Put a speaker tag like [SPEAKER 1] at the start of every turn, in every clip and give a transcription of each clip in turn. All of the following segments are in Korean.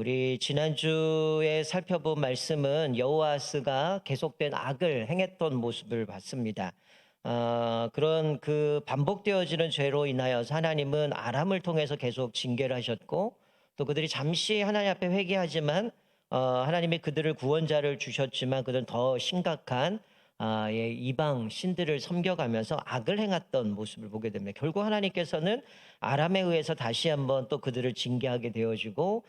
[SPEAKER 1] 우리 지난주에 살펴본 말씀은 여호아스가 계속된 악을 행했던 모습을 봤습니다. 그런 그 반복되어지는 죄로 인하여서 하나님은 아람을 통해서 계속 징계를 하셨고, 또 그들이 잠시 하나님 앞에 회개하지만 하나님이 그들을 구원자를 주셨지만 그들은 더 심각한 이방 신들을 섬겨가면서 악을 행했던 모습을 보게 됩니다. 결국 하나님께서는 아람에 의해서 다시 한번 또 그들을 징계하게 되어지고,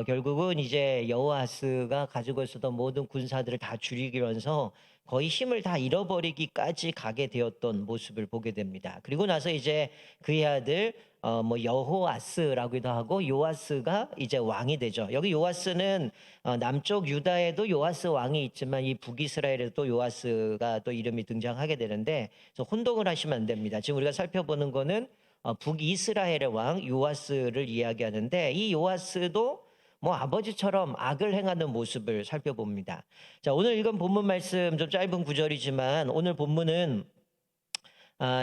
[SPEAKER 1] 결국은 이제 여호아스가 가지고 있었던 모든 군사들을 다 줄이면서 거의 힘을 다 잃어버리기까지 가게 되었던 모습을 보게 됩니다. 그리고 나서 이제 그의 아들 여호아스라고도 하고 요아스가 이제 왕이 되죠. 여기 요아스는 남쪽 유다에도 요아스 왕이 있지만 이 북이스라엘에도 요아스가 또 이름이 등장하게 되는데, 그래서 혼동을 하시면 안 됩니다. 지금 우리가 살펴보는 거는 북이스라엘의 왕 요아스를 이야기하는데, 이 요아스도 뭐 아버지처럼 악을 행하는 모습을 살펴봅니다. 자, 오늘 읽은 본문 말씀 좀 짧은 구절이지만, 오늘 본문은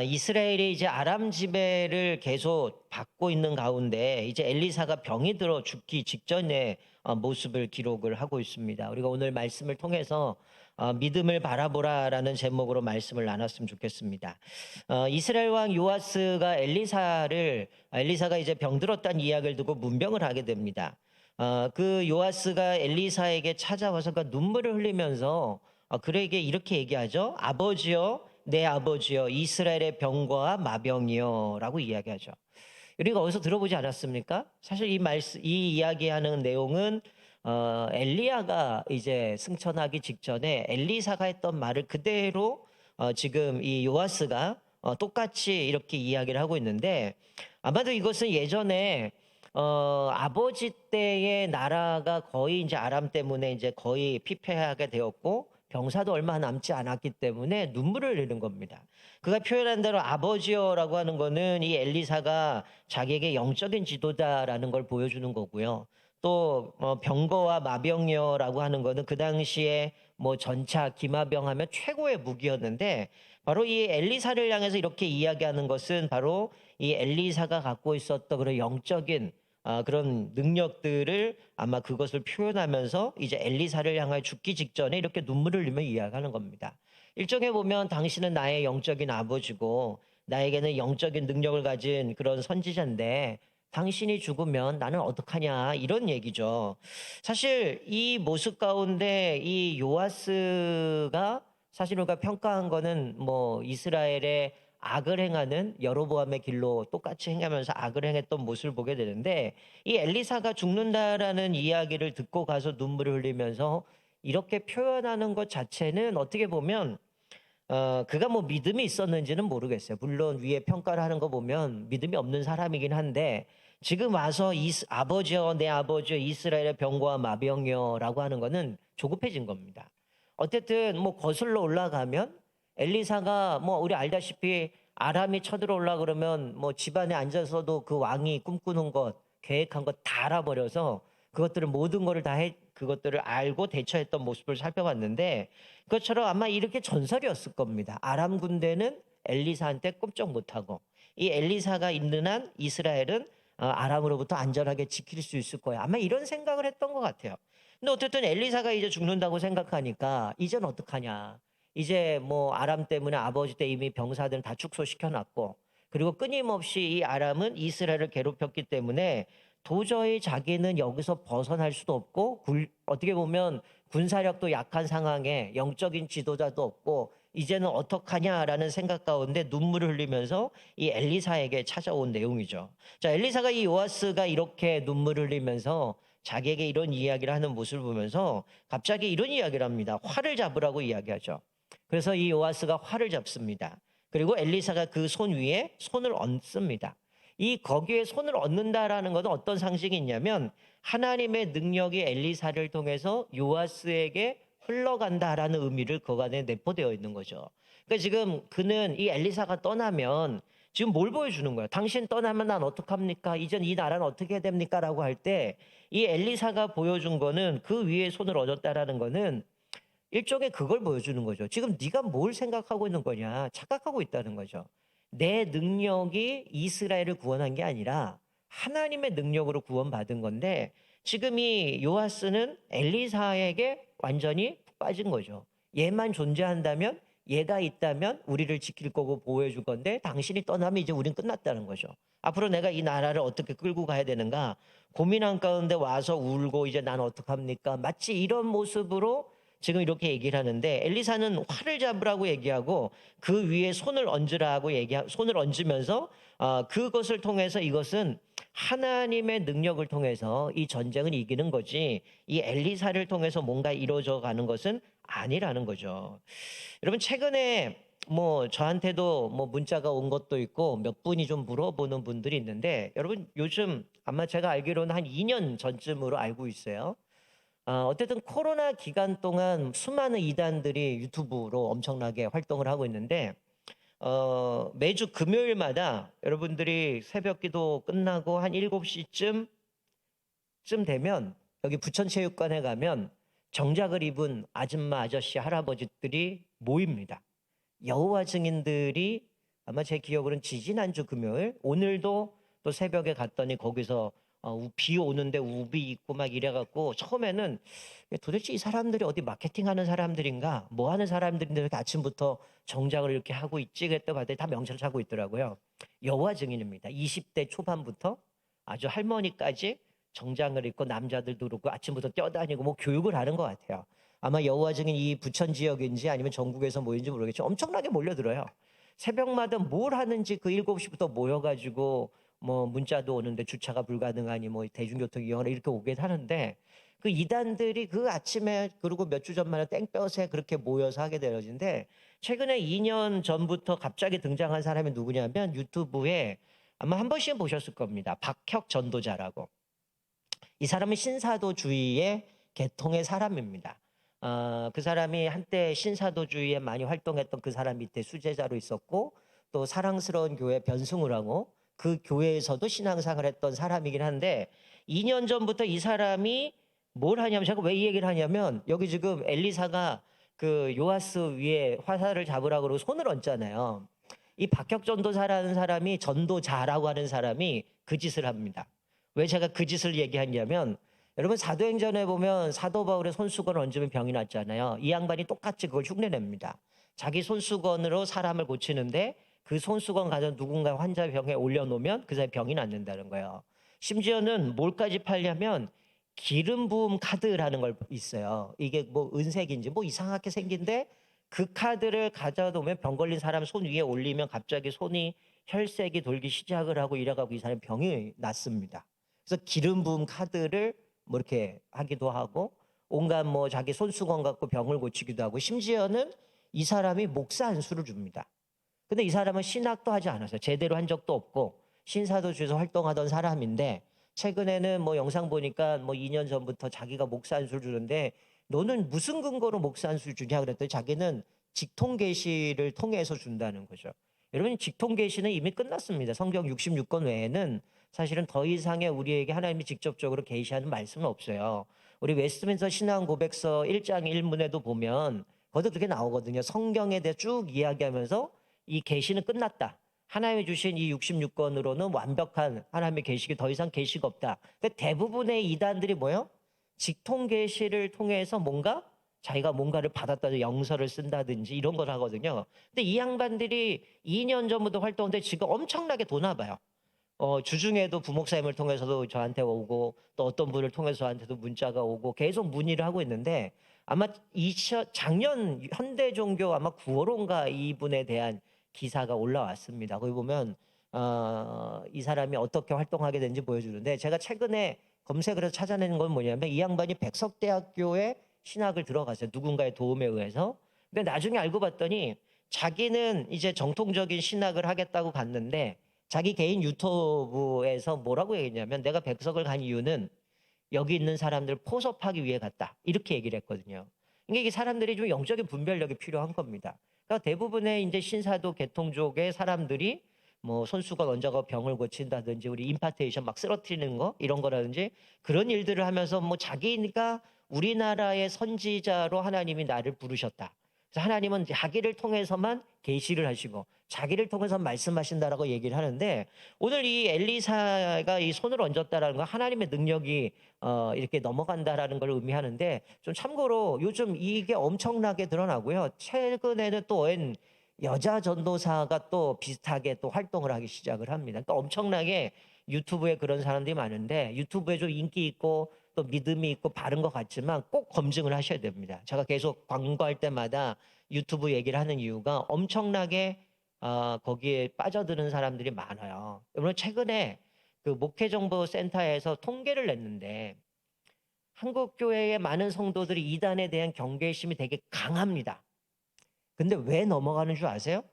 [SPEAKER 1] 이스라엘이 이제 아람 지배를 계속 받고 있는 가운데 이제 엘리사가 병이 들어 죽기 직전의 모습을 기록을 하고 있습니다. 우리가 오늘 말씀을 통해서 믿음을 바라보라라는 제목으로 말씀을 나눴으면 좋겠습니다. 이스라엘 왕 요아스가 엘리사가 이제 병들었다는 이야기를 듣고 문병을 하게 됩니다. 그 요아스가 엘리사에게 찾아와서 그 눈물을 흘리면서 그에게 이렇게 얘기하죠. 아버지여, 내 아버지여, 이스라엘의 병과 마병이여 라고 이야기하죠. 우리가 어디서 들어보지 않았습니까? 사실 이 이야기하는 내용은 엘리야가 이제 승천하기 직전에 엘리사가 했던 말을 그대로 지금 이 요아스가 똑같이 이렇게 이야기를 하고 있는데, 아마도 이것은 예전에 아버지 때의 나라가 거의 이제 아람 때문에 이제 거의 피폐하게 되었고 병사도 얼마 남지 않았기 때문에 눈물을 흘리는 겁니다. 그가 표현한 대로 아버지여라고 하는 거는 이 엘리사가 자기에게 영적인 지도자라는 걸 보여주는 거고요. 또 병거와 마병이여라고 하는 거는 그 당시에 뭐 전차, 기마병 하면 최고의 무기였는데, 바로 이 엘리사를 향해서 이렇게 이야기하는 것은 바로 이 엘리사가 갖고 있었던 그런 영적인 그런 능력들을 아마 그것을 표현하면서 이제 엘리사를 향하여 죽기 직전에 이렇게 눈물을 흘리며 이야기하는 겁니다. 일종에 보면 당신은 나의 영적인 아버지고 나에게는 영적인 능력을 가진 그런 선지자인데 당신이 죽으면 나는 어떡하냐, 이런 얘기죠. 사실 이 모습 가운데 이 요아스가 사실 우리가 평가한 거는 뭐 이스라엘의 악을 행하는 여로보암의 길로 똑같이 행하면서 악을 행했던 모습을 보게 되는데, 이 엘리사가 죽는다라는 이야기를 듣고 가서 눈물을 흘리면서 이렇게 표현하는 것 자체는 어떻게 보면 그가 뭐 믿음이 있었는지는 모르겠어요. 물론 위에 평가를 하는 거 보면 믿음이 없는 사람이긴 한데, 지금 와서 아버지여, 내 아버지여, 이스라엘의 병과 마병이여라고 하는 거는 조급해진 겁니다. 어쨌든 뭐 거슬러 올라가면 엘리사가 뭐 우리 알다시피 아람이 쳐들어올라 그러면 뭐 집안에 앉아서도 그 왕이 꿈꾸는 것, 계획한 것 다 알아버려서 그것들을 모든 거를 그것들을 알고 대처했던 모습을 살펴봤는데, 그것처럼 아마 이렇게 전설이었을 겁니다. 아람 군대는 엘리사한테 꼼짝 못하고 이 엘리사가 있는 한 이스라엘은 아람으로부터 안전하게 지킬 수 있을 거야. 아마 이런 생각을 했던 것 같아요. 근데 어쨌든 엘리사가 이제 죽는다고 생각하니까 이젠 어떡하냐. 이제 뭐 아람 때문에 아버지 때 이미 병사들은 다 축소시켜놨고, 그리고 끊임없이 이 아람은 이스라엘을 괴롭혔기 때문에 도저히 자기는 여기서 벗어날 수도 없고, 어떻게 보면 군사력도 약한 상황에 영적인 지도자도 없고 이제는 어떡하냐라는 생각 가운데 눈물을 흘리면서 이 엘리사에게 찾아온 내용이죠. 자, 엘리사가 이 요아스가 이렇게 눈물을 흘리면서 자기에게 이런 이야기를 하는 모습을 보면서 갑자기 이런 이야기를 합니다. 활을 잡으라고 이야기하죠. 그래서 이 요아스가 활을 잡습니다. 그리고 엘리사가 그 손 위에 손을 얹습니다. 이 거기에 손을 얹는다라는 것은 어떤 상징이 있냐면, 하나님의 능력이 엘리사를 통해서 요아스에게 흘러간다라는 의미를 그 안에 내포되어 있는 거죠. 그러니까 지금 그는 이 엘리사가 떠나면 지금 뭘 보여주는 거예요? 당신 떠나면 난 어떡합니까? 이젠 이 나라는 어떻게 해야 됩니까? 라고 할 때 이 엘리사가 보여준 거는, 그 위에 손을 얹었다라는 거는 일종의 그걸 보여주는 거죠. 지금 네가 뭘 생각하고 있는 거냐, 착각하고 있다는 거죠. 내 능력이 이스라엘을 구원한 게 아니라 하나님의 능력으로 구원받은 건데, 지금 이 요아스는 엘리사에게 완전히 푹 빠진 거죠. 얘만 존재한다면, 얘가 있다면 우리를 지킬 거고 보호해 줄 건데 당신이 떠나면 이제 우린 끝났다는 거죠. 앞으로 내가 이 나라를 어떻게 끌고 가야 되는가 고민한 가운데 와서 울고 이제 난 어떡합니까? 마치 이런 모습으로 지금 이렇게 얘기를 하는데 엘리사는 활을 잡으라고 얘기하고 그 위에 손을 얹으라고 손을 얹으면서 그것을 통해서 이것은 하나님의 능력을 통해서 이 전쟁을 이기는 거지 이 엘리사를 통해서 뭔가 이루어져 가는 것은 아니라는 거죠. 여러분 최근에 뭐 저한테도 뭐 문자가 온 것도 있고 몇 분이 좀 물어보는 분들이 있는데 여러분 요즘 아마 제가 알기로는 한 2년 전쯤으로 알고 있어요. 어쨌든 코로나 기간 동안 수많은 이단들이 유튜브로 엄청나게 활동을 하고 있는데 매주 금요일마다 여러분들이 새벽 기도 끝나고 한 7시쯤 되면 여기 부천체육관에 가면 정장을 입은 아줌마, 아저씨, 할아버지들이 모입니다. 여호와 증인들이 아마 제 기억으로는 지지난주 금요일, 오늘도 또 새벽에 갔더니 거기서 비 오는데 우비 입고 막 이래갖고 처음에는 도대체 이 사람들이 어디 마케팅하는 사람들인가 뭐 하는 사람들인데 이렇게 아침부터 정장을 이렇게 하고 있지 그랬더니 봤더니 다 명찰을 차고 있더라고요. 여호와 증인입니다. 20대 초반부터 아주 할머니까지 정장을 입고 남자들도 그렇고 아침부터 뛰어다니고 뭐 교육을 하는 것 같아요. 아마 여호와 증인 이 부천 지역인지 아니면 전국에서 모인지 모르겠지만 엄청나게 몰려들어요. 새벽마다 뭘 하는지 그 7시부터 모여가지고 뭐 문자도 오는데 주차가 불가능하니 뭐 대중교통 이용하라 이렇게 오게 하는데 그 이단들이 그 아침에 그리고 몇 주 전만에 땡볕에 그렇게 모여서 하게 되어진데 최근에 2년 전부터 갑자기 등장한 사람이 누구냐면 유튜브에 아마 한 번씩은 보셨을 겁니다. 박혁 전도자라고. 이 사람은 신사도주의의 계통의 사람입니다. 그 사람이 한때 신사도주의에 많이 활동했던 그 사람 밑에 수제자로 있었고 또 사랑스러운 교회 변승을 하고 그 교회에서도 신앙생활을 했던 사람이긴 한데 2년 전부터 이 사람이 뭘 하냐면 제가 왜 이 얘기를 하냐면 여기 지금 엘리사가 그 요아스 위에 화살을 잡으라고 그러고 손을 얹잖아요. 이 박혁 전도사라는 사람이 전도자라고 하는 사람이 그 짓을 합니다. 왜 제가 그 짓을 얘기하냐면 여러분 사도행전에 보면 사도 바울의 손수건을 얹으면 병이 났잖아요. 이 양반이 똑같이 그걸 흉내냅니다. 자기 손수건으로 사람을 고치는데 그 손수건 가져 누군가 환자 병에 올려놓으면 그 사람이 병이 낫는다는 거예요. 심지어는 뭘까지 팔냐면 기름 부음 카드라는 걸 있어요. 이게 뭐 은색인지 뭐 이상하게 생긴데 그 카드를 가져놓으면 병 걸린 사람 손 위에 올리면 갑자기 손이 혈색이 돌기 시작을 하고 이래가지고 이 사람이 병이 났습니다. 그래서 기름 부음 카드를 뭐 이렇게 하기도 하고 온갖 뭐 자기 손수건 갖고 병을 고치기도 하고 심지어는 이 사람이 목사 안수를 줍니다. 근데 이 사람은 신학도 하지 않았어요. 제대로 한 적도 없고 신사도주에서 활동하던 사람인데 최근에는 뭐 영상 보니까 뭐 2년 전부터 자기가 목사 안수를 주는데 너는 무슨 근거로 목사 안수를 주냐 그랬더니 자기는 직통 계시를 통해서 준다는 거죠. 여러분 직통 계시는 이미 끝났습니다. 성경 66권 외에는 사실은 더 이상의 우리에게 하나님이 직접적으로 계시하는 말씀은 없어요. 우리 웨스트민스터 신앙 고백서 1장 1문에도 보면 거기도 그렇게 나오거든요. 성경에 대해 쭉 이야기하면서 이 계시는 끝났다. 하나님이 주신 이 66권으로는 완벽한 하나님의 계시가 더 이상 계시가 없다. 근데 대부분의 이단들이 뭐예요? 직통 계시를 통해서 뭔가 자기가 뭔가를 받았다든지 영서를 쓴다든지 이런 걸 하거든요. 근데 이 양반들이 2년 전부터 활동하는데 지금 엄청나게 도나 봐요. 주중에도 부목사님을 통해서도 저한테 오고 또 어떤 분을 통해서 저한테도 문자가 오고 계속 문의를 하고 있는데 아마 작년 현대종교 아마 9월호인가 이분에 대한 기사가 올라왔습니다. 거기 보면 이 사람이 어떻게 활동하게 되는지 보여주는데 제가 최근에 검색을 해서 찾아내는 건 뭐냐면 이 양반이 백석대학교에 신학을 들어갔어요. 누군가의 도움에 의해서. 근데 나중에 알고 봤더니 자기는 이제 정통적인 신학을 하겠다고 갔는데 자기 개인 유튜브에서 뭐라고 얘기했냐면 내가 백석을 간 이유는 여기 있는 사람들을 포섭하기 위해 갔다. 이렇게 얘기를 했거든요. 그러니까 이게 사람들이 좀 영적인 분별력이 필요한 겁니다. 그러니까 대부분의 이제 신사도 계통족의 사람들이 뭐 손수건 얹어가 병을 고친다든지 우리 임파테이션 막 쓰러뜨리는 거 이런 거라든지 그런 일들을 하면서 뭐 자기가 우리나라의 선지자로 하나님이 나를 부르셨다. 그래서 하나님은 자기를 통해서만 계시를 하시고 자기를 통해서 말씀하신다라고 얘기를 하는데 오늘 이 엘리사가 이 손을 얹었다라는 건 하나님의 능력이 이렇게 넘어간다라는 걸 의미하는데 좀 참고로 요즘 이게 엄청나게 드러나고요. 최근에는 또 웬 여자 전도사가 또 비슷하게 또 활동을 하기 시작을 합니다. 그러니까 엄청나게 유튜브에 그런 사람들이 많은데 유튜브에 좀 인기 있고 또 믿음이 있고 바른 것 같지만 꼭 검증을 하셔야 됩니다. 제가 계속 광고할 때마다 유튜브 얘기를 하는 이유가 엄청나게 거기에 빠져드는 사람들이 많아요. 여러분 최근에 그 목회정보센터에서 통계를 냈는데 한국 교회의 많은 성도들이 이단에 대한 경계심이 되게 강합니다. 근데 왜 넘어가는 줄 아세요?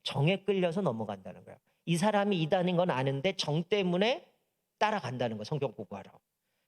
[SPEAKER 1] 정에 끌려서 넘어간다는 거예요. 이 사람이 이단인 건 아는데 정 때문에 따라간다는 거예요. 성경 공부하러.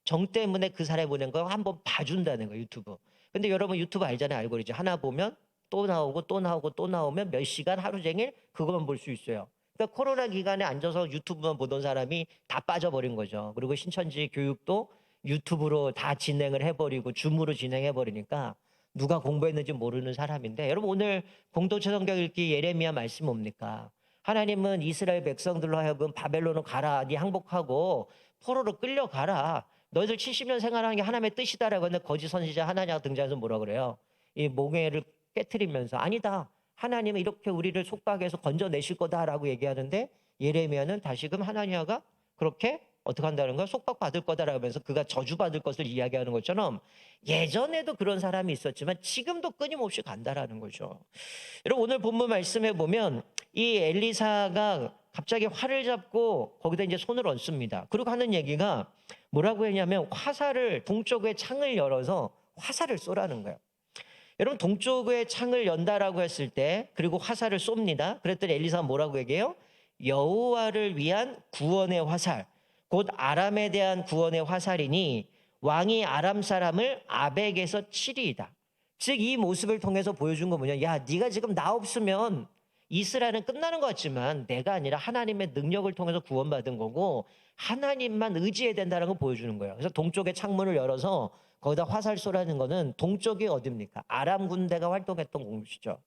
[SPEAKER 1] 정 때문에 그 사람이 보낸 거 한번 봐준다는 거예요. 유튜브. 근데 여러분 유튜브 알잖아요. 알고리즘. 하나 보면 또 나오고 또 나오고 또 나오면 몇 시간 하루 종일 그것만 볼 수 있어요. 그러니까 코로나 기간에 앉아서 유튜브만 보던 사람이 다 빠져버린 거죠. 그리고 신천지 교육도 유튜브로 다 진행을 해버리고 줌으로 진행해버리니까 누가 공부했는지 모르는 사람인데 여러분 오늘 공동체 성경 읽기 예레미야 말씀 뭡니까? 하나님은 이스라엘 백성들로 하여금 바벨론으로 가라. 네 항복하고 포로로 끌려가라. 너희들 70년 생활하는 게 하나님의 뜻이다라고 했는데 거짓 선지자 하나냐가 등장해서 뭐라 그래요? 이 몽해를 깨트리면서 아니다. 하나님은 이렇게 우리를 속박해서 건져내실 거다라고 얘기하는데 예레미야는 다시금 하나냐가 그렇게 어떻게 한다는 거야? 속박받을 거다라고 하면서 그가 저주받을 것을 이야기하는 것처럼 예전에도 그런 사람이 있었지만 지금도 끊임없이 간다라는 거죠. 여러분 오늘 본문 말씀해 보면 이 엘리사가 갑자기 활을 잡고 거기다 이제 손을 얹습니다. 그리고 하는 얘기가 뭐라고 했냐면 화살을 동쪽의 창을 열어서 화살을 쏘라는 거예요. 여러분 동쪽의 창을 연다라고 했을 때 그리고 화살을 쏩니다. 그랬더니 엘리사가 뭐라고 얘기해요? 여호와를 위한 구원의 화살, 곧 아람에 대한 구원의 화살이니 왕이 아람 사람을 아벡에서 치리이다. 즉 이 모습을 통해서 보여준 건 뭐냐? 야, 네가 지금 나 없으면 이스라엘은 끝나는 것 같지만 내가 아니라 하나님의 능력을 통해서 구원받은 거고 하나님만 의지해야 된다는 걸 보여주는 거예요. 그래서 동쪽의 창문을 열어서 거기다 화살 쏘라는 거는 동쪽이 어딥니까? 아람 군대가 활동했던 곳이죠.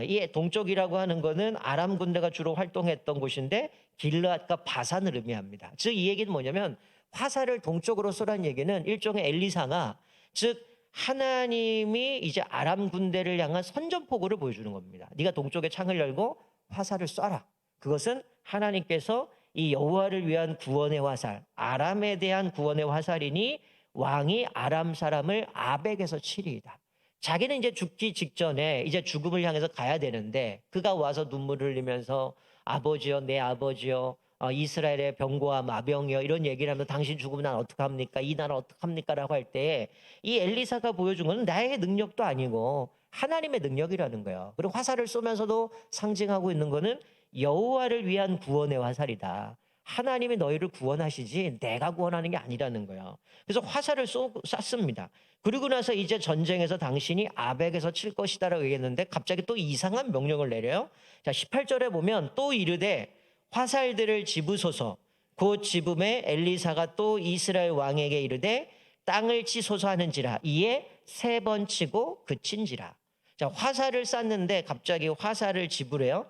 [SPEAKER 1] 이 동쪽이라고 하는 거는 아람 군대가 주로 활동했던 곳인데 길르앗과 바산을 의미합니다. 즉 이 얘기는 뭐냐면 화살을 동쪽으로 쏘라는 얘기는 일종의 엘리사가 즉 하나님이 이제 아람 군대를 향한 선전포고를 보여주는 겁니다. 네가 동쪽에 창을 열고 화살을 쏴라. 그것은 하나님께서 이 여호와를 위한 구원의 화살, 아람에 대한 구원의 화살이니 왕이 아람 사람을 아벡에서 치리이다. 자기는 이제 죽기 직전에 이제 죽음을 향해서 가야 되는데 그가 와서 눈물을 흘리면서 아버지여 내 아버지여 이스라엘의 병고와 마병이여 이런 얘기를 하면 당신 죽으면 난 어떡합니까? 이 나라 어떡합니까? 라고 할 때 이 엘리사가 보여준 건 나의 능력도 아니고 하나님의 능력이라는 거예요. 그리고 화살을 쏘면서도 상징하고 있는 거는 여호와를 위한 구원의 화살이다. 하나님이 너희를 구원하시지 내가 구원하는 게 아니라는 거예요. 그래서 화살을 쐈습니다. 그리고 나서 이제 전쟁에서 당신이 아벡에서 칠 것이다라고 얘기했는데 갑자기 또 이상한 명령을 내려요. 자, 18절에 보면 또 이르되 화살들을 집으소서. 곧 집음에 엘리사가 또 이스라엘 왕에게 이르되 땅을 치소서 하는지라. 이에 3번 치고 그친지라. 자, 화살을 쐈는데 갑자기 화살을 집으래요.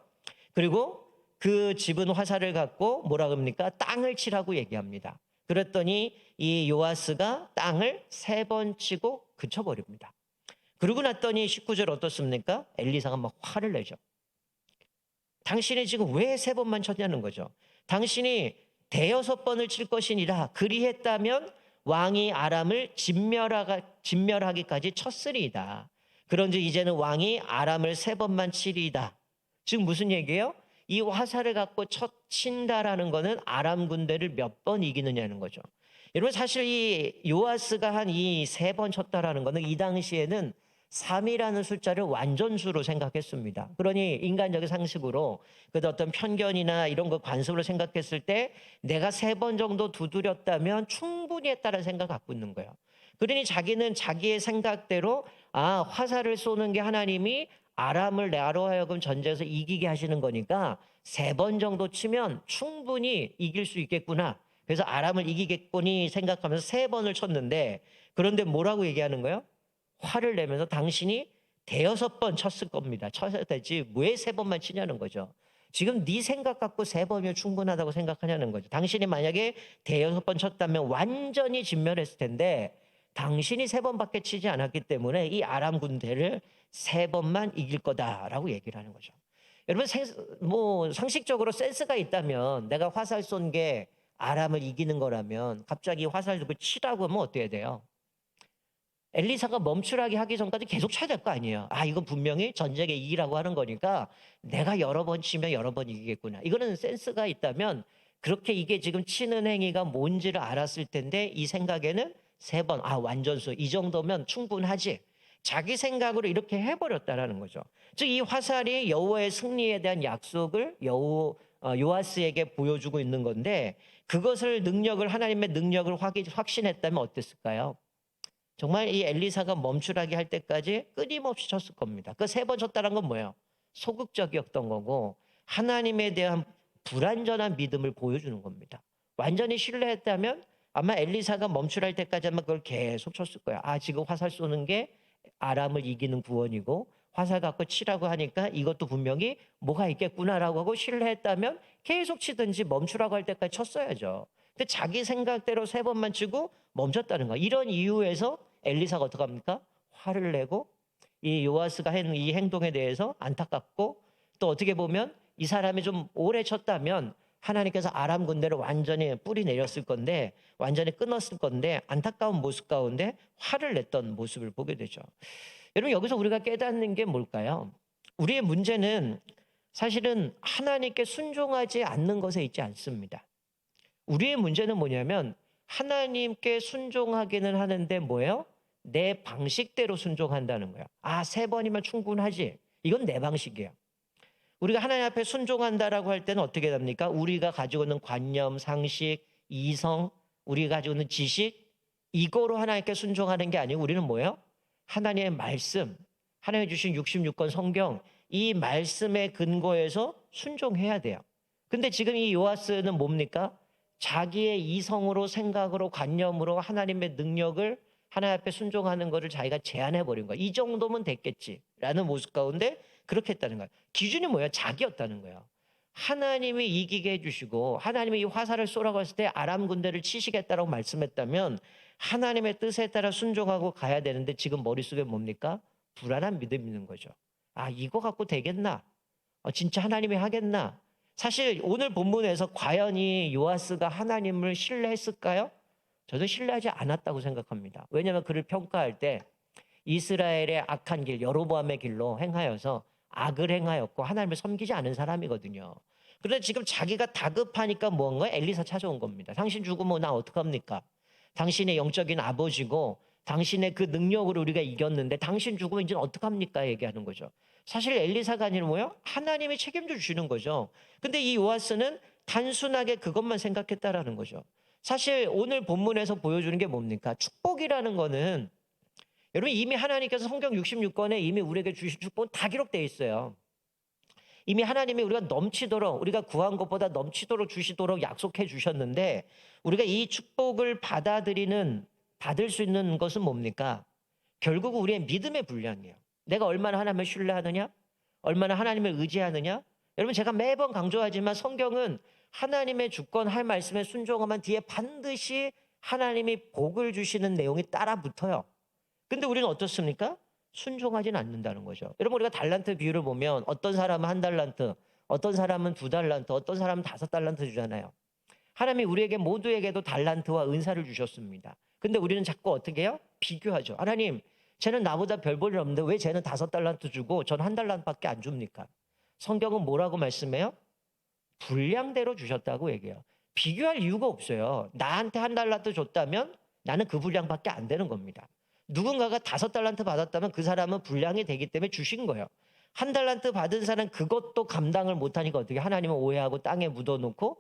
[SPEAKER 1] 그리고 그 집은 화살을 갖고 뭐라 그럽니까? 땅을 치라고 얘기합니다. 그랬더니 이 요아스가 땅을 3번 치고 그쳐버립니다. 그러고 났더니 19절 어떻습니까? 엘리사가 막 화를 내죠. 당신이 지금 왜 3번만 쳤냐는 거죠. 당신이 5번을 칠 것이니라 그리했다면 왕이 아람을 진멸하기까지 쳤으리이다. 그런즉 이제는 왕이 아람을 3번만 치리이다. 지금 무슨 얘기예요? 이 화살을 갖고 친다라는 거는 아람 군대를 몇 번 이기느냐는 거죠. 여러분 사실 이 요아스가 한 이 3번 쳤다라는 거는 이 당시에는 3이라는 숫자를 완전수로 생각했습니다. 그러니 인간적인 상식으로 그래도 어떤 편견이나 이런 거 관습으로 생각했을 때 내가 3번 정도 두드렸다면 충분히 했다는 생각을 갖고 있는 거예요. 그러니 자기는 자기의 생각대로 화살을 쏘는 게 하나님이 아람을 나로 하여금 전쟁에서 이기게 하시는 거니까 3번 정도 치면 충분히 이길 수 있겠구나. 그래서 아람을 이기겠거니 생각하면서 3번을 쳤는데 그런데 뭐라고 얘기하는 거예요? 화를 내면서 당신이 대여섯 번 쳤을 겁니다. 쳐야 되지 왜 세 번만 치냐는 거죠. 지금 네 생각 갖고 세 번이면 충분하다고 생각하냐는 거죠. 당신이 만약에 대여섯 번 쳤다면 완전히 진멸했을 텐데 당신이 세 번밖에 치지 않았기 때문에 이 아람 군대를 세 번만 이길 거다라고 얘기를 하는 거죠. 여러분 뭐 상식적으로 센스가 있다면 내가 화살 쏜 게 아람을 이기는 거라면 갑자기 화살 들고 치라고 하면 어떻게 돼요? 엘리사가 멈추라기 하기 전까지 계속 쳐야 될 거 아니에요. 아, 이건 분명히 전쟁에 이기라고 하는 거니까 내가 여러 번 치면 여러 번 이기겠구나. 이거는 센스가 있다면 그렇게 이게 지금 치는 행위가 뭔지를 알았을 텐데 이 생각에는 세 번, 아, 완전수. 이 정도면 충분하지. 자기 생각으로 이렇게 해버렸다라는 거죠. 즉, 이 화살이 여호와의 승리에 대한 약속을 요아스에게 보여주고 있는 건데 그것을 하나님의 능력을 확신했다면 어땠을까요? 정말 이 엘리사가 멈추라기 할 때까지 끊임없이 쳤을 겁니다. 그 세 번 쳤다는 건 뭐예요? 소극적이었던 거고 하나님에 대한 불완전한 믿음을 보여주는 겁니다. 완전히 신뢰했다면 아마 엘리사가 멈추라 할 때까지 아마 그걸 계속 쳤을 거예요. 아, 지금 화살 쏘는 게 아람을 이기는 구원이고 화살 갖고 치라고 하니까 이것도 분명히 뭐가 있겠구나라고 하고 신뢰했다면 계속 치든지 멈추라고 할 때까지 쳤어야죠. 근데 자기 생각대로 세 번만 치고 멈췄다는 거예요. 이런 이유에서 엘리사가 어떻게 합니까? 화를 내고 이 요아스가 한 이 행동에 대해서 안타깝고 또 어떻게 보면 이 사람이 좀 오래 쳤다면 하나님께서 아람 군대를 완전히 뿌리 내렸을 건데 완전히 끊었을 건데 안타까운 모습 가운데 화를 냈던 모습을 보게 되죠. 여러분 여기서 우리가 깨닫는 게 뭘까요? 우리의 문제는 사실은 하나님께 순종하지 않는 것에 있지 않습니다. 우리의 문제는 뭐냐면 하나님께 순종하기는 하는데 뭐예요? 내 방식대로 순종한다는 거예요. 아, 세 번이면 충분하지. 이건 내 방식이에요. 우리가 하나님 앞에 순종한다라고 할 때는 어떻게 됩니까? 우리가 가지고 있는 관념, 상식, 이성, 우리가 가지고 있는 지식 이거로 하나님께 순종하는 게 아니고 우리는 뭐예요? 하나님의 말씀, 하나님이 주신 66권 성경 이 말씀에 근거해서 순종해야 돼요. 근데 지금 이 요아스는 뭡니까? 자기의 이성으로 생각으로 관념으로 하나님의 능력을 하나님 앞에 순종하는 것을 자기가 제한해 버린 거야. 이 정도면 됐겠지라는 모습 가운데 그렇게 했다는 거야. 기준이 뭐야? 자기였다는 거예요. 하나님이 이기게 해주시고 하나님이 이 화살을 쏘라고 했을 때 아람 군대를 치시겠다라고 말씀했다면 하나님의 뜻에 따라 순종하고 가야 되는데 지금 머릿속에 뭡니까? 불안한 믿음이 있는 거죠. 아, 이거 갖고 되겠나? 진짜 하나님이 하겠나? 사실 오늘 본문에서 과연 이 요아스가 하나님을 신뢰했을까요? 저도 신뢰하지 않았다고 생각합니다. 왜냐하면 그를 평가할 때 이스라엘의 악한 길, 여로보암의 길로 행하여서 악을 행하였고 하나님을 섬기지 않은 사람이거든요. 그런데 지금 자기가 다급하니까 뭔가 엘리사 찾아온 겁니다. 당신 죽으면 나 어떡합니까? 당신의 영적인 아버지고 당신의 그 능력으로 우리가 이겼는데 당신 죽으면 이제 어떡합니까? 얘기하는 거죠. 사실 엘리사가 아니라 뭐예요? 하나님이 책임져 주시는 거죠. 근데 이 요아스는 단순하게 그것만 생각했다라는 거죠. 사실 오늘 본문에서 보여주는 게 뭡니까? 축복이라는 거는 여러분 이미 하나님께서 성경 66권에 이미 우리에게 주신 축복은 다 기록되어 있어요. 이미 하나님이 우리가 넘치도록 우리가 구한 것보다 넘치도록 주시도록 약속해 주셨는데 우리가 이 축복을 받을 수 있는 것은 뭡니까? 결국 우리의 믿음의 분량이에요. 내가 얼마나 하나님을 신뢰하느냐? 얼마나 하나님을 의지하느냐? 여러분 제가 매번 강조하지만 성경은 하나님의 주권 할 말씀에 순종하면 뒤에 반드시 하나님이 복을 주시는 내용이 따라 붙어요. 근데 우리는 어떻습니까? 순종하지는 않는다는 거죠. 여러분 우리가 달란트 비율을 보면 어떤 사람은 한 달란트, 어떤 사람은 두 달란트, 어떤 사람은 5달란트 주잖아요. 하나님이 우리에게 모두에게도 달란트와 은사를 주셨습니다. 근데 우리는 자꾸 어떻게 해요? 비교하죠. 하나님, 쟤는 나보다 별 볼 일 없는데 왜 쟤는 5달란트 주고 전 한 달란트밖에 안 줍니까? 성경은 뭐라고 말씀해요? 분량대로 주셨다고 얘기해요. 비교할 이유가 없어요. 나한테 한 달란트 줬다면 나는 그 분량밖에 안 되는 겁니다. 누군가가 5달란트 받았다면 그 사람은 분량이 되기 때문에 주신 거예요. 한 달란트 받은 사람은 그것도 감당을 못하니까 어떻게 하나님은 오해하고 땅에 묻어놓고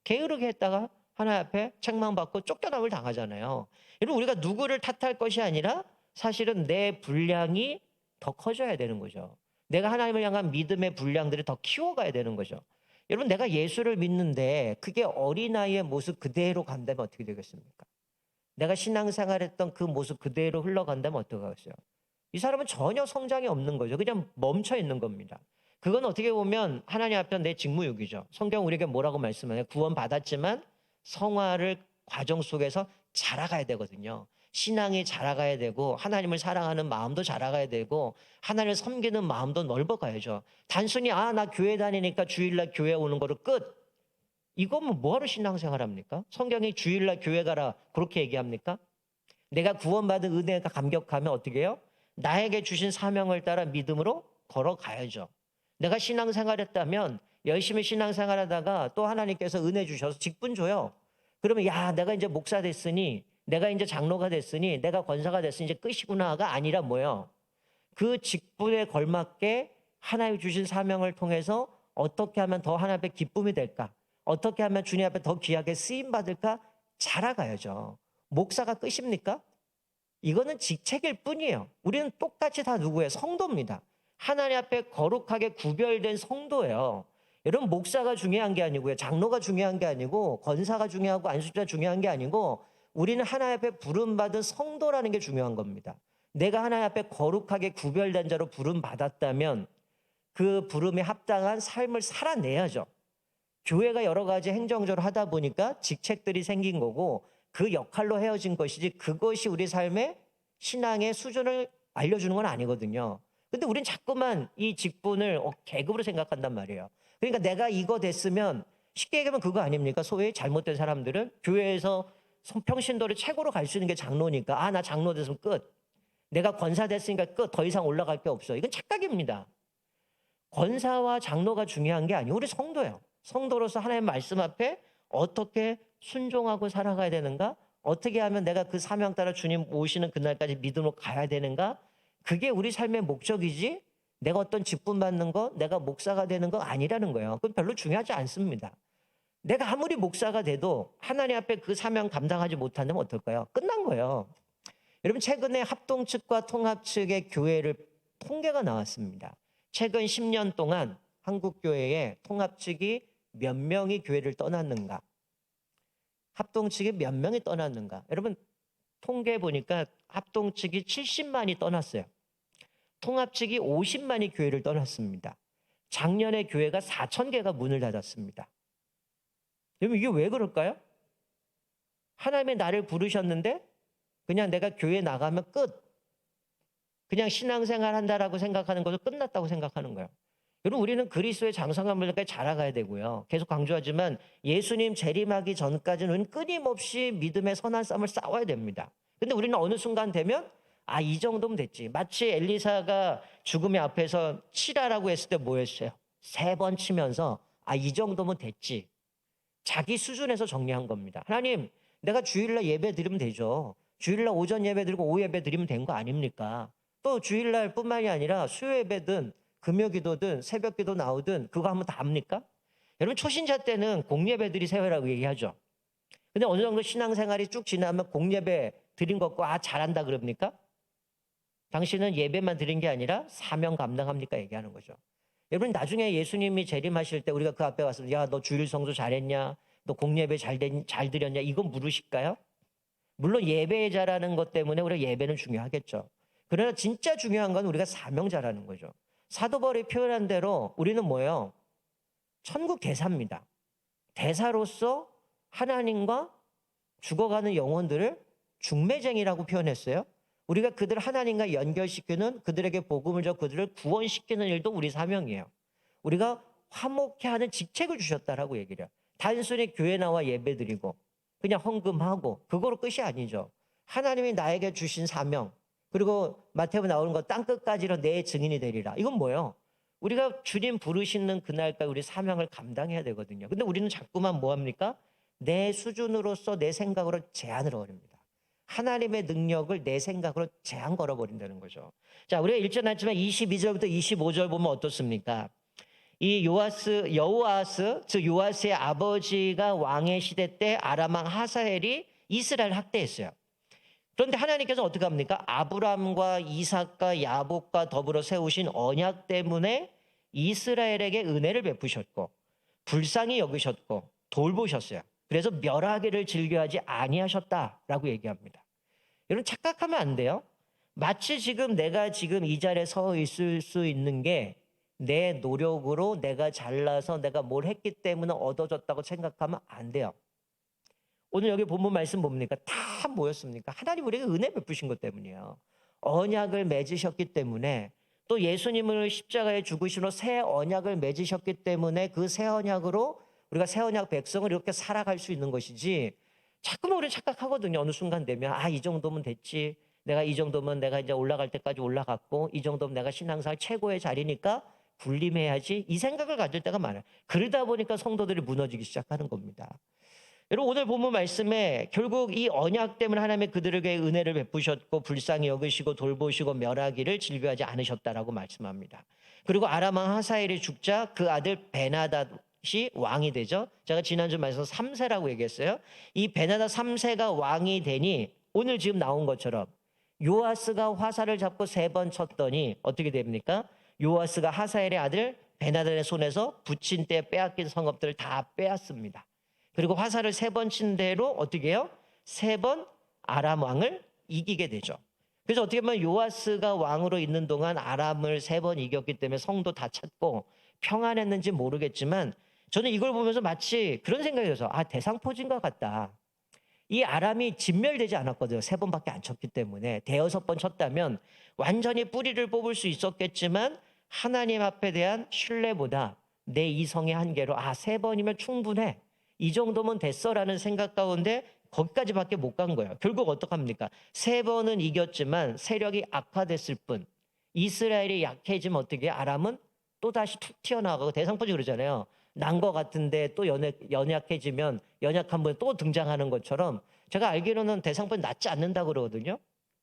[SPEAKER 1] 게으르게 했다가 하나님 앞에 책망받고 쫓겨남을 당하잖아요. 여러분 우리가 누구를 탓할 것이 아니라 사실은 내 분량이 더 커져야 되는 거죠. 내가 하나님을 향한 믿음의 분량들을 더 키워가야 되는 거죠. 여러분 내가 예수를 믿는데 그게 어린아이의 모습 그대로 간다면 어떻게 되겠습니까? 내가 신앙생활했던 그 모습 그대로 흘러간다면 어떡하겠어요? 이 사람은 전혀 성장이 없는 거죠. 그냥 멈춰 있는 겁니다. 그건 어떻게 보면 하나님 앞에 내 직무유기죠. 성경 우리에게 뭐라고 말씀하냐면 구원받았지만 성화를 과정 속에서 자라가야 되거든요. 신앙이 자라가야 되고 하나님을 사랑하는 마음도 자라가야 되고 하나님을 섬기는 마음도 넓어가야죠. 단순히 나 교회 다니니까 주일날 교회 오는 거로 끝. 이거면 뭐하러 신앙생활 합니까? 성경이 주일날 교회 가라 그렇게 얘기합니까? 내가 구원받은 은혜가 감격하면 어떻게 해요? 나에게 주신 사명을 따라 믿음으로 걸어가야죠. 내가 신앙생활했다면 열심히 신앙생활하다가 또 하나님께서 은혜 주셔서 직분 줘요. 그러면 내가 이제 목사 됐으니 내가 이제 장로가 됐으니 내가 권사가 됐으니 이제 끝이구나가 아니라 뭐예요? 그 직분에 걸맞게 하나님 주신 사명을 통해서 어떻게 하면 더 하나님 앞에 기쁨이 될까? 어떻게 하면 주님 앞에 더 귀하게 쓰임받을까? 자라가야죠. 목사가 끝입니까? 이거는 직책일 뿐이에요. 우리는 똑같이 다 누구예요? 성도입니다. 하나님 앞에 거룩하게 구별된 성도예요. 여러분 목사가 중요한 게 아니고요. 장로가 중요한 게 아니고 권사가 중요하고 안수자 중요한 게 아니고 우리는 하나님 앞에 부름받은 성도라는 게 중요한 겁니다. 내가 하나님 앞에 거룩하게 구별된 자로 부름받았다면 그 부름에 합당한 삶을 살아내야죠. 교회가 여러 가지 행정적으로 하다 보니까 직책들이 생긴 거고 그 역할로 헤어진 것이지 그것이 우리 삶의 신앙의 수준을 알려주는 건 아니거든요. 근데 우린 자꾸만 이 직분을 계급으로 생각한단 말이에요. 그러니까 내가 이거 됐으면 쉽게 얘기하면 그거 아닙니까? 소위 잘못된 사람들은 교회에서 평신도를 최고로 갈 수 있는 게 장로니까 나 장로 됐으면 끝. 내가 권사 됐으니까 끝. 더 이상 올라갈 게 없어. 이건 착각입니다. 권사와 장로가 중요한 게 아니에요. 우리 성도예요. 성도로서 하나님의 말씀 앞에 어떻게 순종하고 살아가야 되는가? 어떻게 하면 내가 그 사명 따라 주님 오시는 그날까지 믿음으로 가야 되는가? 그게 우리 삶의 목적이지 내가 어떤 직분 받는 거, 내가 목사가 되는 거 아니라는 거예요. 그건 별로 중요하지 않습니다. 내가 아무리 목사가 돼도 하나님 앞에 그 사명 감당하지 못한다면 어떨까요? 끝난 거예요. 여러분 최근에 합동 측과 통합 측의 교회를 통계가 나왔습니다. 최근 10년 동안 한국 교회의 통합 측이 몇 명이 교회를 떠났는가? 합동 측이 몇 명이 떠났는가? 여러분 통계 보니까 합동 측이 70만이 떠났어요. 통합 측이 50만이 교회를 떠났습니다. 작년에 교회가 4,000개가 문을 닫았습니다. 여러분 이게 왜 그럴까요? 하나님의 나를 부르셨는데 그냥 내가 교회 나가면 끝. 그냥 신앙생활 한다라고 생각하는 것도 끝났다고 생각하는 거예요. 여러분 우리는 그리스도의 장성함을까지 자라가야 되고요. 계속 강조하지만 예수님 재림하기 전까지는 끊임없이 믿음의 선한 싸움을 싸워야 됩니다. 근데 우리는 어느 순간 되면 이 정도면 됐지. 마치 엘리사가 죽음의 앞에서 치라라고 했을 때 뭐 했어요? 3번 치면서 이 정도면 됐지. 자기 수준에서 정리한 겁니다. 하나님 내가 주일날 예배 드리면 되죠. 주일날 오전 예배 드리고 오후 예배 드리면 된 거 아닙니까? 또 주일날 뿐만이 아니라 수요 예배든 금요기도든 새벽기도 나오든 그거 하면 다 합니까? 여러분 초신자 때는 공예배들이 세회라고 얘기하죠. 근데 어느 정도 신앙생활이 쭉 지나면 공예배 드린 것고 잘한다 그럽니까? 당신은 예배만 드린 게 아니라 사명 감당합니까? 얘기하는 거죠. 여러분 나중에 예수님이 재림하실 때 우리가 그 앞에 와서 너 주일 성수 잘했냐? 너 공예배 잘 드렸냐? 이건 물으실까요? 물론 예배에 잘하는 것 때문에 우리가 예배는 중요하겠죠. 그러나 진짜 중요한 건 우리가 사명자라는 거죠. 사도 바울이 표현한 대로 우리는 뭐예요? 천국 대사입니다. 대사로서 하나님과 죽어가는 영혼들을 중매쟁이라고 표현했어요. 우리가 그들을 하나님과 연결시키는 그들에게 복음을 줘 그들을 구원시키는 일도 우리 사명이에요. 우리가 화목케 하는 직책을 주셨다라고 얘기를 해요. 단순히 교회 나와 예배 드리고 그냥 헌금하고 그거로 끝이 아니죠. 하나님이 나에게 주신 사명 그리고 마태복음 나오는 거 땅끝까지로 내 증인이 되리라. 이건 뭐예요? 우리가 주님 부르시는 그날까지 우리 사명을 감당해야 되거든요. 근데 우리는 자꾸만 뭐합니까? 내 수준으로서 내 생각으로 제한을 걸습니다. 하나님의 능력을 내 생각으로 제한 걸어버린다는 거죠. 자, 우리가 일전했지만 22절부터 25절 보면 어떻습니까? 이 여호아스, 즉 요아스의 아버지가 왕의 시대 때 아람 왕 하사엘이 이스라엘 학대했어요. 그런데 하나님께서 어떻게 합니까? 아브람과 이삭과 야곱과 더불어 세우신 언약 때문에 이스라엘에게 은혜를 베푸셨고 불쌍히 여기셨고 돌보셨어요. 그래서 멸하기를 즐겨하지 아니하셨다라고 얘기합니다. 여러분 착각하면 안 돼요. 마치 지금 내가 지금 이 자리에 서 있을 수 있는 게 내 노력으로 내가 잘나서 내가 뭘 했기 때문에 얻어졌다고 생각하면 안 돼요. 오늘 여기 본문 말씀 뭡니까? 다 뭐였습니까? 하나님 우리에게 은혜 베푸신 것 때문이에요. 언약을 맺으셨기 때문에 또 예수님을 십자가에 죽으시러 새 언약을 맺으셨기 때문에 그 새 언약으로 우리가 새 언약 백성을 이렇게 살아갈 수 있는 것이지, 자꾸만 우리 착각하거든요. 어느 순간 되면 이 정도면 됐지. 내가 이 정도면 내가 이제 올라갈 때까지 올라갔고 이 정도면 내가 신앙생활 최고의 자리니까 군림해야지, 이 생각을 가질 때가 많아요. 그러다 보니까 성도들이 무너지기 시작하는 겁니다. 여러분 오늘 본문 말씀에 결국 이 언약 때문에 하나님의 그들에게 은혜를 베푸셨고 불쌍히 여기시고 돌보시고 멸하기를 질투하지 않으셨다라고 말씀합니다. 그리고 아람 왕 하사엘이 죽자 그 아들 베나닷이 왕이 되죠. 제가 지난주 말씀 3세라고 얘기했어요. 이 베나닷 3세가 왕이 되니 오늘 지금 나온 것처럼 요아스가 화살을 잡고 3번 쳤더니 어떻게 됩니까? 요아스가 하사엘의 아들 베나닷의 손에서 붙인 때 빼앗긴 성읍들을 다 빼앗습니다. 그리고 화살을 3번 친 대로 어떻게 해요? 3번 아람 왕을 이기게 되죠. 그래서 어떻게 보면 요아스가 왕으로 있는 동안 아람을 3번 이겼기 때문에 성도 다 찾고 평안했는지 모르겠지만 저는 이걸 보면서 마치 그런 생각이 들어서 대상포진과 같다. 이 아람이 진멸되지 않았거든요. 3번밖에 안 쳤기 때문에. 대여섯 번 쳤다면 완전히 뿌리를 뽑을 수 있었겠지만 하나님 앞에 대한 신뢰보다 내 이성의 한계로 3번이면 충분해, 이 정도면 됐어라는 생각 가운데 거기까지밖에 못 간 거예요. 결국 어떡합니까? 3번은 이겼지만 세력이 악화됐을 뿐, 이스라엘이 약해지면 어떻게 해요? 아람은 또다시 툭 튀어나가고, 대상포지 그러잖아요. 난 거 같은데 또 연약해지면 연약한 분이 또 등장하는 것처럼, 제가 알기로는 대상포지 낫지 않는다고 그러거든요.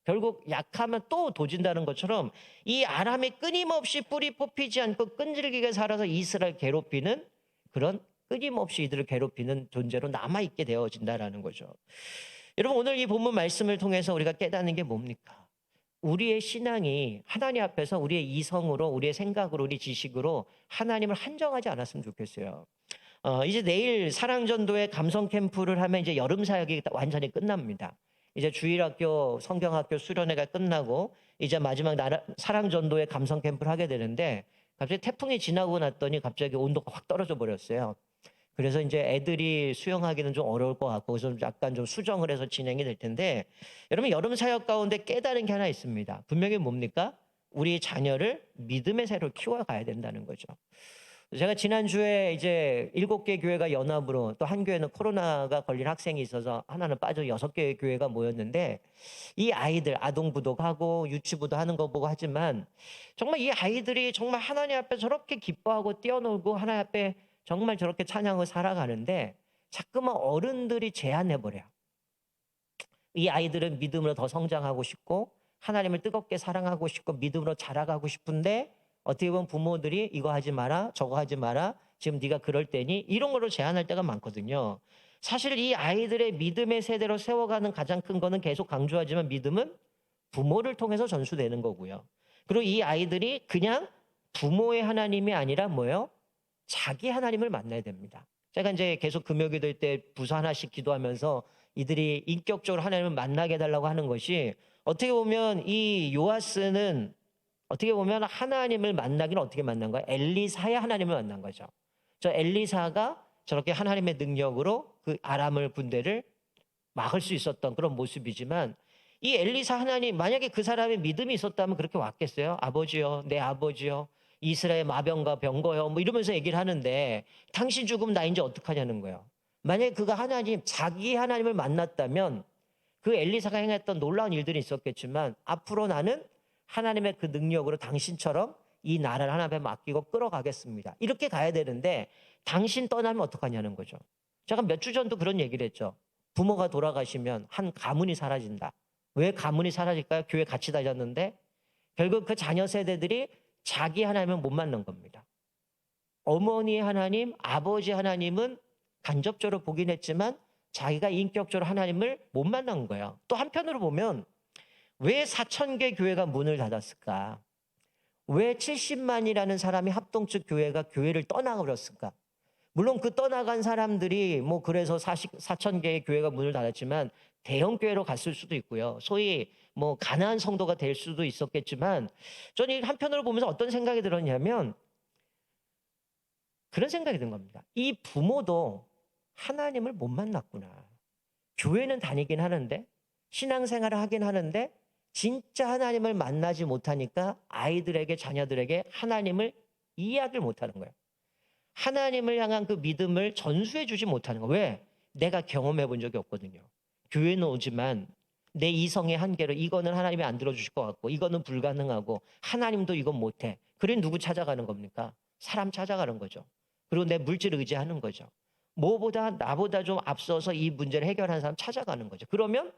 [SPEAKER 1] 결국 약하면 또 도진다는 것처럼 이 아람이 끊임없이 뿌리 뽑히지 않고 끈질기게 살아서 이스라엘 괴롭히는, 그런 끊임없이 이들을 괴롭히는 존재로 남아있게 되어진다라는 거죠. 여러분 오늘 이 본문 말씀을 통해서 우리가 깨닫는 게 뭡니까? 우리의 신앙이 하나님 앞에서 우리의 이성으로, 우리의 생각으로, 우리 지식으로 하나님을 한정하지 않았으면 좋겠어요. 이제 내일 사랑전도회 감성 캠프를 하면 이제 여름 사역이 완전히 끝납니다. 이제 주일학교, 성경학교 수련회가 끝나고 이제 마지막 사랑전도회 감성 캠프를 하게 되는데, 갑자기 태풍이 지나고 났더니 갑자기 온도가 확 떨어져 버렸어요. 그래서 이제 애들이 수영하기는 좀 어려울 것 같고, 그래서 약간 좀 수정을 해서 진행이 될 텐데, 여러분 여름 사역 가운데 깨달은 게 하나 있습니다. 분명히 뭡니까? 우리 자녀를 믿음의 새로 키워가야 된다는 거죠. 제가 지난주에 이제 7개 교회가 연합으로, 또 한 교회는 코로나가 걸린 학생이 있어서 하나는 빠져 6개의 교회가 모였는데, 이 아이들 아동부독하고 유치부도 하는 거 보고 하지만 정말 이 아이들이 정말 하나님 앞에 저렇게 기뻐하고 뛰어놀고 하나님 앞에 정말 저렇게 찬양을 살아가는데 자꾸만 어른들이 제한해버려요. 이 아이들은 믿음으로 더 성장하고 싶고 하나님을 뜨겁게 사랑하고 싶고 믿음으로 자라가고 싶은데, 어떻게 보면 부모들이 이거 하지 마라, 저거 하지 마라, 지금 네가 그럴 때니, 이런 걸로 제한할 때가 많거든요. 사실 이 아이들의 믿음의 세대로 세워가는 가장 큰 거는, 계속 강조하지만 믿음은 부모를 통해서 전수되는 거고요. 그리고 이 아이들이 그냥 부모의 하나님이 아니라 뭐예요? 자기 하나님을 만나야 됩니다. 제가 이제 계속 금요기도회 때 부서 하나씩 기도하면서 이들이 인격적으로 하나님을 만나게 해달라고 하는 것이, 어떻게 보면 이 요아스는 어떻게 보면 하나님을 만나기는 어떻게 만난 거야? 엘리사의 하나님을 만난 거죠. 저 엘리사가 저렇게 하나님의 능력으로 그 아람을 군대를 막을 수 있었던 그런 모습이지만, 이 엘리사 하나님, 만약에 그 사람의 믿음이 있었다면 그렇게 왔겠어요? 아버지요, 내 아버지요, 이스라엘 마병과 병거요, 뭐 이러면서 얘기를 하는데, 당신 죽으면 나 이제 어떡하냐는 거예요. 만약에 그가 하나님, 자기 하나님을 만났다면 그 엘리사가 행했던 놀라운 일들이 있었겠지만, 앞으로 나는 하나님의 그 능력으로 당신처럼 이 나라를 하나님 앞에 맡기고 끌어가겠습니다, 이렇게 가야 되는데, 당신 떠나면 어떡하냐는 거죠. 제가 몇 주 전도 그런 얘기를 했죠. 부모가 돌아가시면 한 가문이 사라진다. 왜 가문이 사라질까요? 교회 같이 다녔는데 결국 그 자녀 세대들이 자기 하나님을 못 만난 겁니다. 어머니 하나님, 아버지 하나님은 간접적으로 보긴 했지만 자기가 인격적으로 하나님을 못 만난 거예요. 또 한편으로 보면 왜 4,000개 교회가 문을 닫았을까? 왜 70만이라는 사람이 합동측 교회가 교회를 떠나버렸을까? 물론 그 떠나간 사람들이 뭐 그래서 4,000개의 교회가 문을 닫았지만 대형 교회로 갔을 수도 있고요. 소위 뭐 가난한 성도가 될 수도 있었겠지만 저는 한편으로 보면서 어떤 생각이 들었냐면 그런 생각이 든 겁니다. 이 부모도 하나님을 못 만났구나. 교회는 다니긴 하는데 신앙생활을 하긴 하는데 진짜 하나님을 만나지 못하니까 아이들에게 자녀들에게 하나님을 이해하지 못하는 거예요. 하나님을 향한 그 믿음을 전수해 주지 못하는 거예요. 왜? 내가 경험해 본 적이 없거든요. 교회는 오지만 내 이성의 한계로 이거는 하나님이 안 들어주실 것 같고 이거는 불가능하고 하나님도 이건 못해. 그래 누구 찾아가는 겁니까? 사람 찾아가는 거죠. 그리고 내 물질을 의지하는 거죠. 뭐보다 나보다 좀 앞서서 이 문제를 해결하는 사람 찾아가는 거죠. 그러면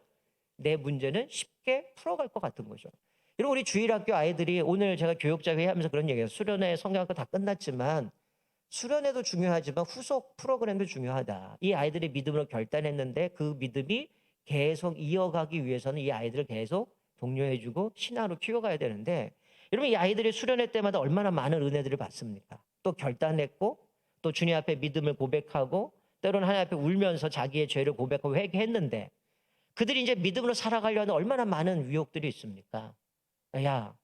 [SPEAKER 1] 내 문제는 쉽게 풀어갈 것 같은 거죠. 여러분 우리 주일학교 아이들이 오늘 제가 교육자 회의하면서 그런 얘기해요. 수련회 성경학교 다 끝났지만 수련회도 중요하지만 후속 프로그램도 중요하다. 이 아이들의 믿음으로 결단했는데 그 믿음이 계속 이어가기 위해서는 이 아이들을 계속 독려해주고 신앙으로 키워가야 되는데 여러분 이 아이들이 수련회 때마다 얼마나 많은 은혜들을 받습니까? 또 결단했고 또 주님 앞에 믿음을 고백하고 때로는 하나님 앞에 울면서 자기의 죄를 고백하고 회개했는데 그들이 이제 믿음으로 살아가려는 얼마나 많은 유혹들이 있습니까? 야,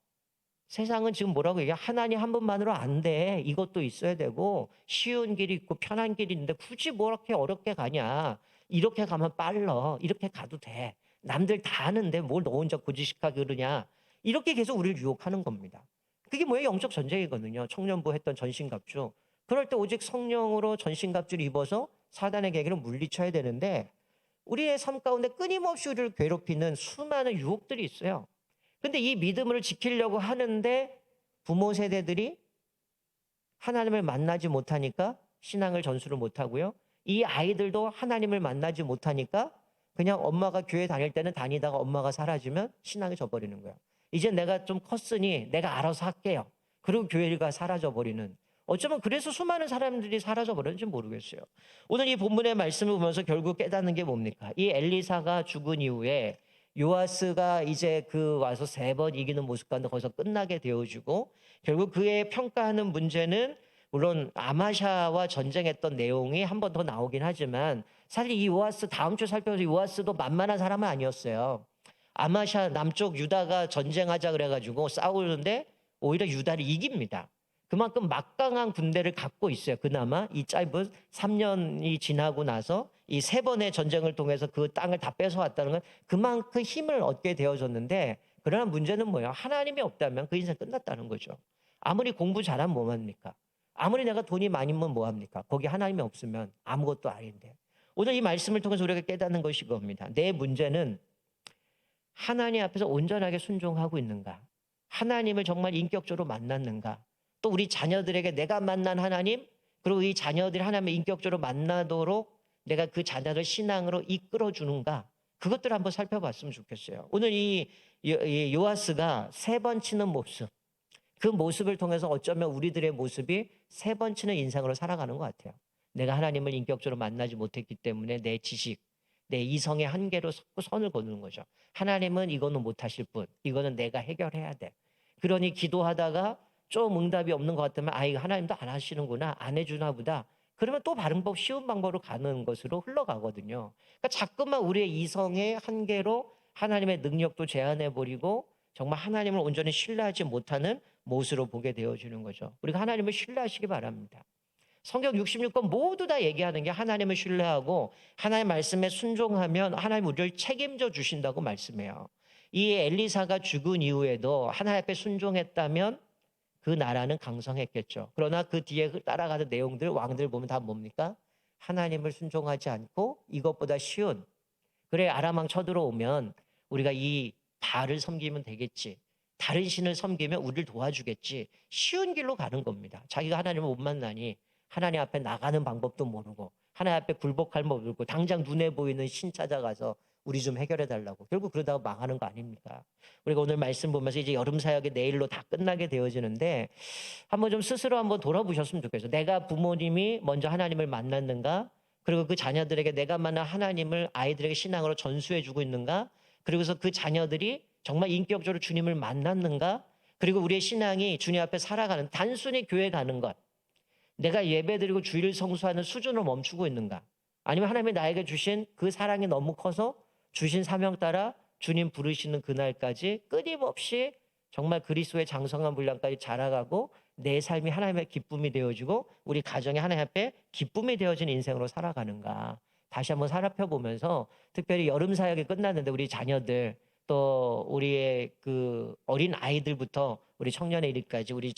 [SPEAKER 1] 세상은 지금 뭐라고 얘기해? 하나님 한 분만으로 안 돼. 이것도 있어야 되고 쉬운 길이 있고 편한 길이 있는데 굳이 뭐 이렇게 어렵게 가냐. 이렇게 가면 빨라. 이렇게 가도 돼. 남들 다 하는데 뭘 너 혼자 고지식하게 그러냐. 이렇게 계속 우리를 유혹하는 겁니다. 그게 뭐예요? 영적 전쟁이거든요. 청년부 했던 전신갑주. 그럴 때 오직 성령으로 전신갑주를 입어서 사단의 계기를 물리쳐야 되는데 우리의 삶 가운데 끊임없이 우리를 괴롭히는 수많은 유혹들이 있어요. 근데 이 믿음을 지키려고 하는데 부모 세대들이 하나님을 만나지 못하니까 신앙을 전수를 못하고요. 이 아이들도 하나님을 만나지 못하니까 그냥 엄마가 교회 다닐 때는 다니다가 엄마가 사라지면 신앙이 져버리는 거예요. 이제 내가 좀 컸으니 내가 알아서 할게요. 그리고 교회가 사라져버리는. 어쩌면 그래서 수많은 사람들이 사라져버렸는지 모르겠어요. 오늘 이 본문의 말씀을 보면서 결국 깨닫는 게 뭡니까? 이 엘리사가 죽은 이후에 요아스가 이제 그 와서 3번 이기는 모습 가운데 거기서 끝나게 되어주고 결국 그의 평가하는 문제는 물론 아마샤와 전쟁했던 내용이 한 번 더 나오긴 하지만 사실 이 요아스 다음 주 살펴서 요아스도 만만한 사람은 아니었어요. 아마샤 남쪽 유다가 전쟁하자 그래가지고 싸우는데 오히려 유다를 이깁니다. 그만큼 막강한 군대를 갖고 있어요. 그나마 이 짧은 3년이 지나고 나서 이 3번의 전쟁을 통해서 그 땅을 다 뺏어왔다는 건 그만큼 힘을 얻게 되어졌는데 그러나 문제는 뭐예요? 하나님이 없다면 그 인생 끝났다는 거죠. 아무리 공부 잘하면 뭐합니까? 아무리 내가 돈이 많으면 뭐합니까? 거기 하나님이 없으면 아무것도 아닌데. 오늘 이 말씀을 통해서 우리가 깨닫는 것이 겁니다. 내 문제는 하나님 앞에서 온전하게 순종하고 있는가? 하나님을 정말 인격적으로 만났는가? 또 우리 자녀들에게 내가 만난 하나님, 그리고 이 자녀들이 하나님을 인격적으로 만나도록 내가 그 자녀를 신앙으로 이끌어 주는가? 그것들을 한번 살펴봤으면 좋겠어요. 오늘 이 요아스가 3번 치는 모습, 그 모습을 통해서 어쩌면 우리들의 모습이 3번 치는 인생으로 살아가는 것 같아요. 내가 하나님을 인격적으로 만나지 못했기 때문에 내 지식, 내 이성의 한계로 선을 거는 거죠. 하나님은 이거는 못하실 분, 이거는 내가 해결해야 돼. 그러니 기도하다가 좀 응답이 없는 것 같으면 이거 하나님도 안 하시는구나, 안 해주나 보다. 그러면 또 바른 법, 쉬운 방법으로 가는 것으로 흘러가거든요. 그러니까 자꾸만 우리의 이성의 한계로 하나님의 능력도 제한해버리고 정말 하나님을 온전히 신뢰하지 못하는 모습으로 보게 되어지는 거죠. 우리가 하나님을 신뢰하시기 바랍니다. 성경 66권 모두 다 얘기하는 게 하나님을 신뢰하고 하나님의 말씀에 순종하면 하나님 우리를 책임져 주신다고 말씀해요. 이 엘리사가 죽은 이후에도 하나님 앞에 순종했다면 그 나라는 강성했겠죠. 그러나 그 뒤에 따라가는 내용들 왕들 보면 다 뭡니까? 하나님을 순종하지 않고 이것보다 쉬운 그래 아람 왕 쳐들어오면 우리가 이 바알을 섬기면 되겠지. 다른 신을 섬기면 우리를 도와주겠지. 쉬운 길로 가는 겁니다. 자기가 하나님을 못 만나니 하나님 앞에 나가는 방법도 모르고 하나님 앞에 굴복할 법 모르고 당장 눈에 보이는 신 찾아가서 우리 좀 해결해 달라고. 결국 그러다가 망하는 거 아닙니까? 우리가 오늘 말씀 보면서 이제 여름 사역이 내일로 다 끝나게 되어지는데 한번 좀 스스로 한번 돌아보셨으면 좋겠어요. 내가 부모님이 먼저 하나님을 만났는가? 그리고 그 자녀들에게 내가 만난 하나님을 아이들에게 신앙으로 전수해 주고 있는가? 그리고서 그 자녀들이 정말 인격적으로 주님을 만났는가? 그리고 우리의 신앙이 주님 앞에 살아가는 단순히 교회 가는 것. 내가 예배드리고 주일 성수하는 수준으로 멈추고 있는가? 아니면 하나님이 나에게 주신 그 사랑이 너무 커서 주신 사명 따라 주님 부르시는 그날까지 끊임없이 정말 그리스도의 장성한 분량까지 자라가고 내 삶이 하나님의 기쁨이 되어지고 우리 가정이 하나님 앞에 기쁨이 되어진 인생으로 살아가는가 다시 한번 살펴보면서 특별히 여름 사역이 끝났는데 우리 자녀들 또 우리의 그 어린 아이들부터 우리 청년의 일까지 우리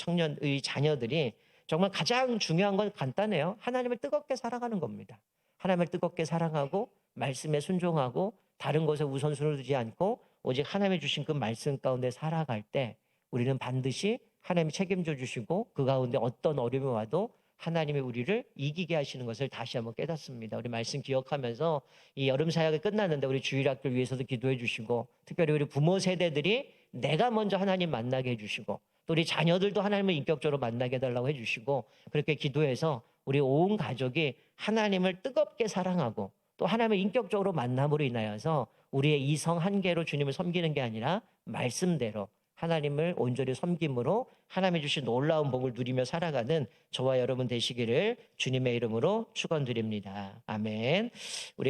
[SPEAKER 1] 자녀들이 정말 가장 중요한 건 간단해요. 하나님을 뜨겁게 사랑하는 겁니다. 하나님을 뜨겁게 사랑하고 말씀에 순종하고 다른 것에 우선순위를 두지 않고 오직 하나님이 주신 그 말씀 가운데 살아갈 때 우리는 반드시 하나님이 책임져 주시고 그 가운데 어떤 어려움이 와도 하나님이 우리를 이기게 하시는 것을 다시 한번 깨닫습니다. 우리 말씀 기억하면서 이 여름 사역이 끝났는데 우리 주일학교를 위해서도 기도해 주시고 특별히 우리 부모 세대들이 내가 먼저 하나님 만나게 해주시고 또 우리 자녀들도 하나님을 인격적으로 만나게 해달라고 해주시고 그렇게 기도해서 우리 온 가족이 하나님을 뜨겁게 사랑하고 또 하나님을 인격적으로 만남으로 인하여서 우리의 이성 한계로 주님을 섬기는 게 아니라 말씀대로 하나님을 온전히 섬김으로 하나님이 주신 놀라운 복을 누리며 살아가는 저와 여러분 되시기를 주님의 이름으로 축원드립니다. 아멘. 우리